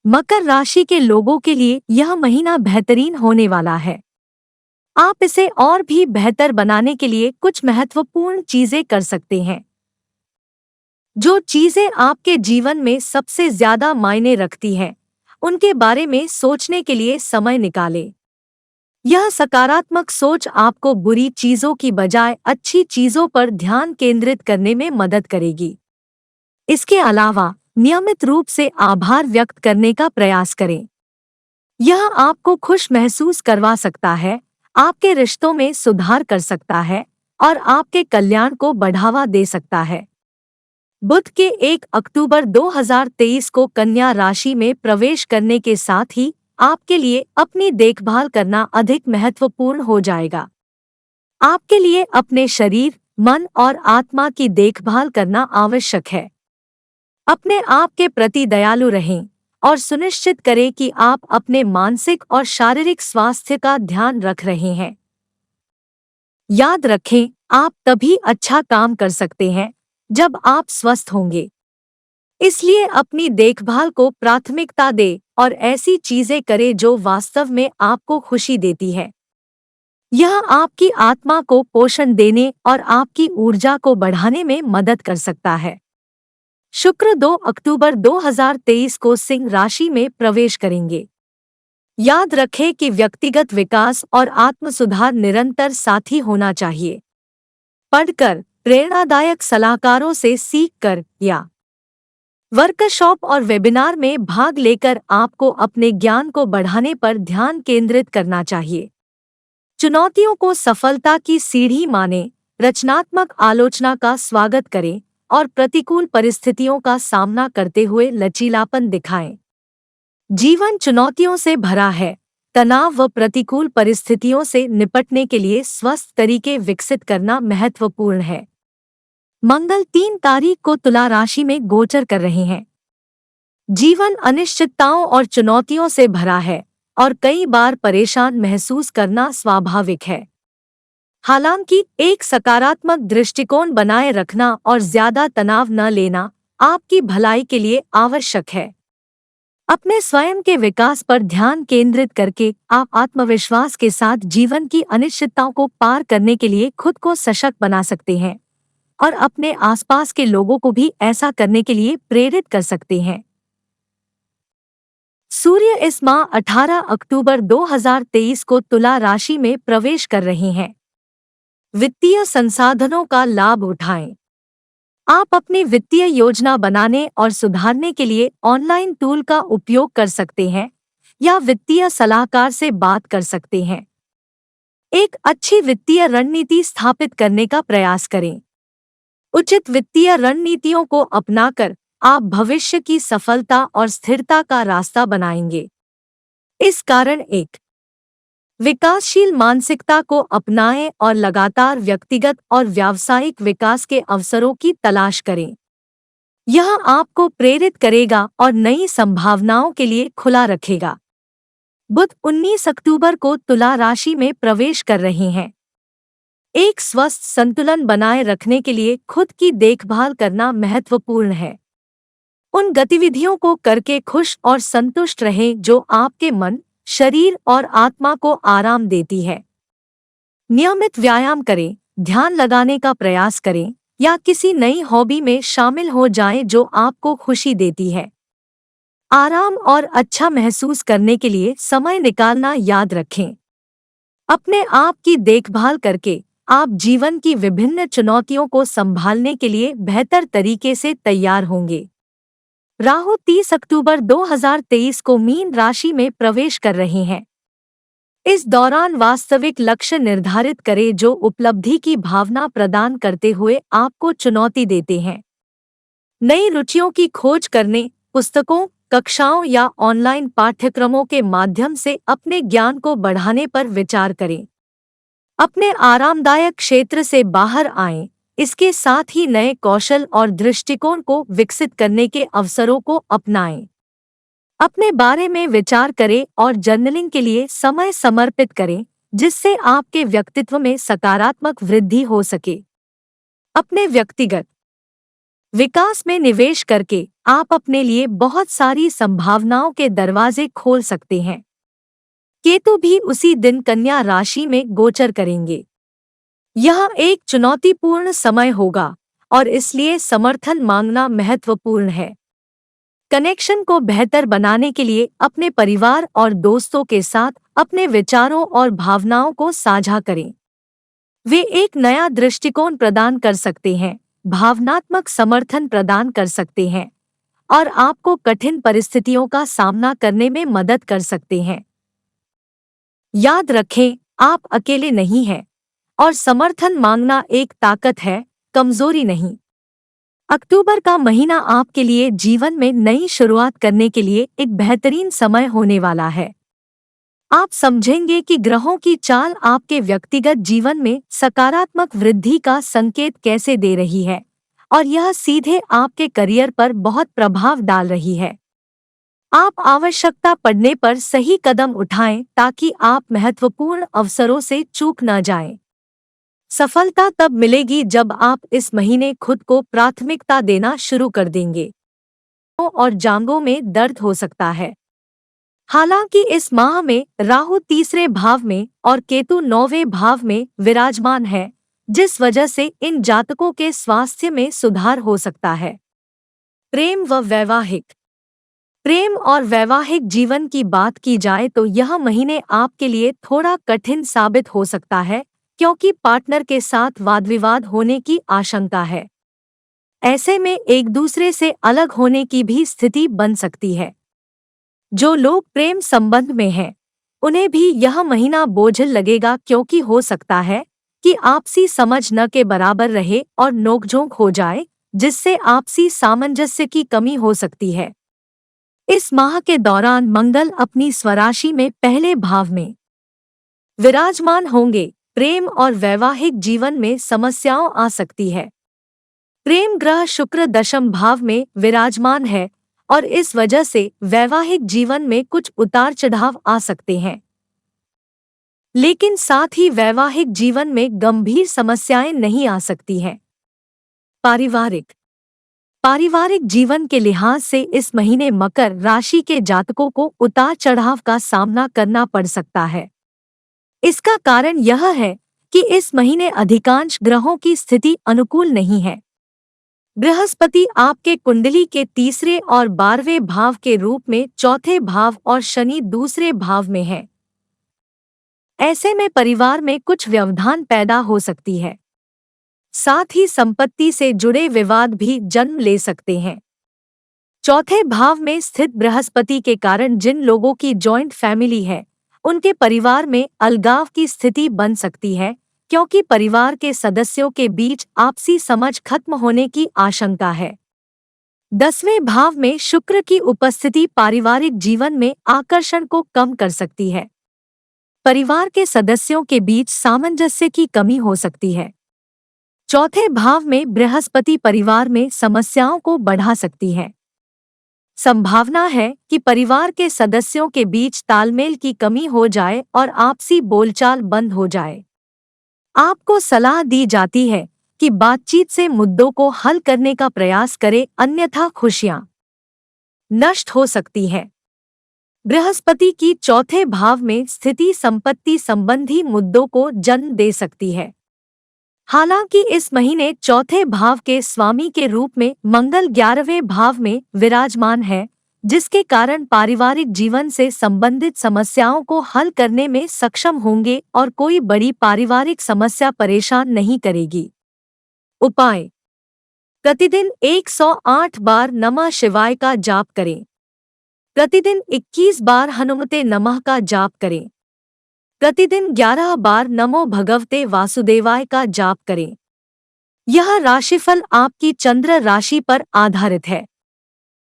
मकर राशि के लोगों के लिए यह महीना बेहतरीन होने वाला है। आप इसे और भी बेहतर बनाने के लिए कुछ महत्वपूर्ण चीजें कर सकते हैं। जो चीजें आपके जीवन में सबसे ज्यादा मायने रखती हैं, उनके बारे में सोचने के लिए समय निकालें। यह सकारात्मक सोच आपको बुरी चीजों की बजाय अच्छी चीजों पर ध्यान केंद्रित करने में मदद करेगी। इसके अलावा नियमित रूप से आभार व्यक्त करने का प्रयास करें। यह आपको खुश महसूस करवा सकता है, आपके रिश्तों में सुधार कर सकता है और आपके कल्याण को बढ़ावा दे सकता है। बुध के 1 अक्टूबर 2023 को कन्या राशि में प्रवेश करने के साथ ही आपके लिए अपनी देखभाल करना अधिक महत्वपूर्ण हो जाएगा। आपके लिए अपने शरीर, मन और आत्मा की देखभाल करना आवश्यक है। अपने आप के प्रति दयालु रहें और सुनिश्चित करें कि आप अपने मानसिक और शारीरिक स्वास्थ्य का ध्यान रख रहे हैं। याद रखें, आप तभी अच्छा काम कर सकते हैं जब आप स्वस्थ होंगे। इसलिए अपनी देखभाल को प्राथमिकता दें और ऐसी चीजें करें जो वास्तव में आपको खुशी देती है। यह आपकी आत्मा को पोषण देने और आपकी ऊर्जा को बढ़ाने में मदद कर सकता है। शुक्र 2 अक्टूबर 2023 को सिंह राशि में प्रवेश करेंगे। याद रखें कि व्यक्तिगत विकास और आत्म सुधार निरंतर साथी होना चाहिए। पढ़कर, प्रेरणादायक सलाहकारों से सीखकर या वर्कशॉप और वेबिनार में भाग लेकर आपको अपने ज्ञान को बढ़ाने पर ध्यान केंद्रित करना चाहिए। चुनौतियों को सफलता की सीढ़ी मानें, रचनात्मक आलोचना का स्वागत करें और प्रतिकूल परिस्थितियों का सामना करते हुए लचीलापन दिखाएं। जीवन चुनौतियों से भरा है। तनाव व प्रतिकूल परिस्थितियों से निपटने के लिए स्वस्थ तरीके विकसित करना महत्वपूर्ण है। मंगल 3 तारीख को तुला राशि में गोचर कर रहे हैं। जीवन अनिश्चितताओं और चुनौतियों से भरा है और कई बार परेशान महसूस करना स्वाभाविक है। हालांकि एक सकारात्मक दृष्टिकोण बनाए रखना और ज्यादा तनाव न लेना आपकी भलाई के लिए आवश्यक है। अपने स्वयं के विकास पर ध्यान केंद्रित करके आप आत्मविश्वास के साथ जीवन की अनिश्चितताओं को पार करने के लिए खुद को सशक्त बना सकते हैं और अपने आसपास के लोगों को भी ऐसा करने के लिए प्रेरित कर सकते हैं। सूर्य इस माह 18 अक्टूबर 2023 को तुला राशि में प्रवेश कर रहे हैं। वित्तीय संसाधनों का लाभ उठाएं। आप अपनी वित्तीय योजना बनाने और सुधारने के लिए ऑनलाइन टूल का उपयोग कर सकते हैं या वित्तीय सलाहकार से बात कर सकते हैं। एक अच्छी वित्तीय रणनीति स्थापित करने का प्रयास करें। उचित वित्तीय रणनीतियों को अपनाकर आप भविष्य की सफलता और स्थिरता का रास्ता बनाएंगे। इस कारण एक विकासशील मानसिकता को अपनाएं और लगातार व्यक्तिगत और व्यावसायिक विकास के अवसरों की तलाश करें। यह आपको प्रेरित करेगा और नई संभावनाओं के लिए खुला रखेगा। बुध 19 अक्टूबर को तुला राशि में प्रवेश कर रहे हैं। एक स्वस्थ संतुलन बनाए रखने के लिए खुद की देखभाल करना महत्वपूर्ण है। उन गतिविधियों को करके खुश और संतुष्ट रहें जो आपके मन, शरीर और आत्मा को आराम देती है। नियमित व्यायाम करें, ध्यान लगाने का प्रयास करें या किसी नई हॉबी में शामिल हो जाएं जो आपको खुशी देती है। आराम और अच्छा महसूस करने के लिए समय निकालना याद रखें। अपने आप की देखभाल करके आप जीवन की विभिन्न चुनौतियों को संभालने के लिए बेहतर तरीके से तैयार होंगे। राहु 30 अक्टूबर 2023 को मीन राशि में प्रवेश कर रहे हैं। इस दौरान वास्तविक लक्ष्य निर्धारित करें जो उपलब्धि की भावना प्रदान करते हुए आपको चुनौती देते हैं। नई रुचियों की खोज करने, पुस्तकों, कक्षाओं या ऑनलाइन पाठ्यक्रमों के माध्यम से अपने ज्ञान को बढ़ाने पर विचार करें। अपने आरामदायक क्षेत्र से बाहर आएं, इसके साथ ही नए कौशल और दृष्टिकोण को विकसित करने के अवसरों को अपनाएं। अपने बारे में विचार करें और जर्नलिंग के लिए समय समर्पित करें, जिससे आपके व्यक्तित्व में सकारात्मक वृद्धि हो सके। अपने व्यक्तिगत विकास में निवेश करके आप अपने लिए बहुत सारी संभावनाओं के दरवाजे खोल सकते हैं। केतु भी उसी दिन कन्या राशि में गोचर करेंगे। यह एक चुनौतीपूर्ण समय होगा और इसलिए समर्थन मांगना महत्वपूर्ण है। कनेक्शन को बेहतर बनाने के लिए अपने परिवार और दोस्तों के साथ अपने विचारों और भावनाओं को साझा करें। वे एक नया दृष्टिकोण प्रदान कर सकते हैं, भावनात्मक समर्थन प्रदान कर सकते हैं और आपको कठिन परिस्थितियों का सामना करने में मदद कर सकते हैं। याद रखें, आप अकेले नहीं हैं और समर्थन मांगना एक ताकत है, कमजोरी नहीं। अक्टूबर का महीना आपके लिए जीवन में नई शुरुआत करने के लिए एक बेहतरीन समय होने वाला है। आप समझेंगे कि ग्रहों की चाल आपके व्यक्तिगत जीवन में सकारात्मक वृद्धि का संकेत कैसे दे रही है और यह सीधे आपके करियर पर बहुत प्रभाव डाल रही है। आप आवश्यकता पड़ने पर सही कदम उठाएं ताकि आप महत्वपूर्ण अवसरों से चूक न जाएं। सफलता तब मिलेगी जब आप इस महीने खुद को प्राथमिकता देना शुरू कर देंगे। और जांघों में दर्द हो सकता है। हालांकि इस माह में राहु तीसरे भाव में और केतु 9वें भाव में विराजमान है, जिस वजह से इन जातकों के स्वास्थ्य में सुधार हो सकता है। प्रेम और वैवाहिक जीवन की बात की जाए तो यह महीने आपके लिए थोड़ा कठिन साबित हो सकता है, क्योंकि पार्टनर के साथ वाद विवाद होने की आशंका है। ऐसे में एक दूसरे से अलग होने की भी स्थिति बन सकती है। जो लोग प्रेम संबंध में हैं, उन्हें भी यह महीना बोझिल लगेगा, क्योंकि हो सकता है कि आपसी समझ न के बराबर रहे और नोकझोंक हो जाए, जिससे आपसी सामंजस्य की कमी हो सकती है। इस माह के दौरान मंगल अपनी स्वराशि में पहले भाव में विराजमान होंगे। प्रेम और वैवाहिक जीवन में समस्याओं आ सकती है। प्रेम ग्रह शुक्र दशम भाव में विराजमान है और इस वजह से वैवाहिक जीवन में कुछ उतार चढ़ाव आ सकते हैं। लेकिन साथ ही वैवाहिक जीवन में गंभीर समस्याएं नहीं आ सकती हैं। पारिवारिक जीवन के लिहाज से इस महीने मकर राशि के जातकों को उतार चढ़ाव का सामना करना पड़ सकता है। इसका कारण यह है कि इस महीने अधिकांश ग्रहों की स्थिति अनुकूल नहीं है। बृहस्पति आपके कुंडली के तीसरे और 12वें भाव के रूप में चौथे भाव और शनि दूसरे भाव में है। ऐसे में परिवार में कुछ व्यवधान पैदा हो सकती है। साथ ही संपत्ति से जुड़े विवाद भी जन्म ले सकते हैं। चौथे भाव में स्थित बृहस्पति के कारण जिन लोगों की जॉइंट फैमिली है, उनके परिवार में अलगाव की स्थिति बन सकती है, क्योंकि परिवार के सदस्यों के बीच आपसी समझ खत्म होने की आशंका है। 10वें भाव में शुक्र की उपस्थिति पारिवारिक जीवन में आकर्षण को कम कर सकती है। परिवार के सदस्यों के बीच सामंजस्य की कमी हो सकती है। चौथे भाव में बृहस्पति परिवार में समस्याओं को बढ़ा सकती है। संभावना है कि परिवार के सदस्यों के बीच तालमेल की कमी हो जाए और आपसी बोलचाल बंद हो जाए। आपको सलाह दी जाती है कि बातचीत से मुद्दों को हल करने का प्रयास करें, अन्यथा खुशियां नष्ट हो सकती हैं। बृहस्पति की चौथे भाव में स्थिति संपत्ति संबंधी मुद्दों को जन्म दे सकती है। हालांकि इस महीने चौथे भाव के स्वामी के रूप में मंगल 11वें भाव में विराजमान है, जिसके कारण पारिवारिक जीवन से संबंधित समस्याओं को हल करने में सक्षम होंगे और कोई बड़ी पारिवारिक समस्या परेशान नहीं करेगी। उपाय: प्रतिदिन 108 बार नमः शिवाय का जाप करें। प्रतिदिन 21 बार हनुमते नमः का जाप करें। प्रतिदिन 11 बार नमो भगवते वासुदेवाय का जाप करें। यह राशिफल आपकी चंद्र राशि पर आधारित है।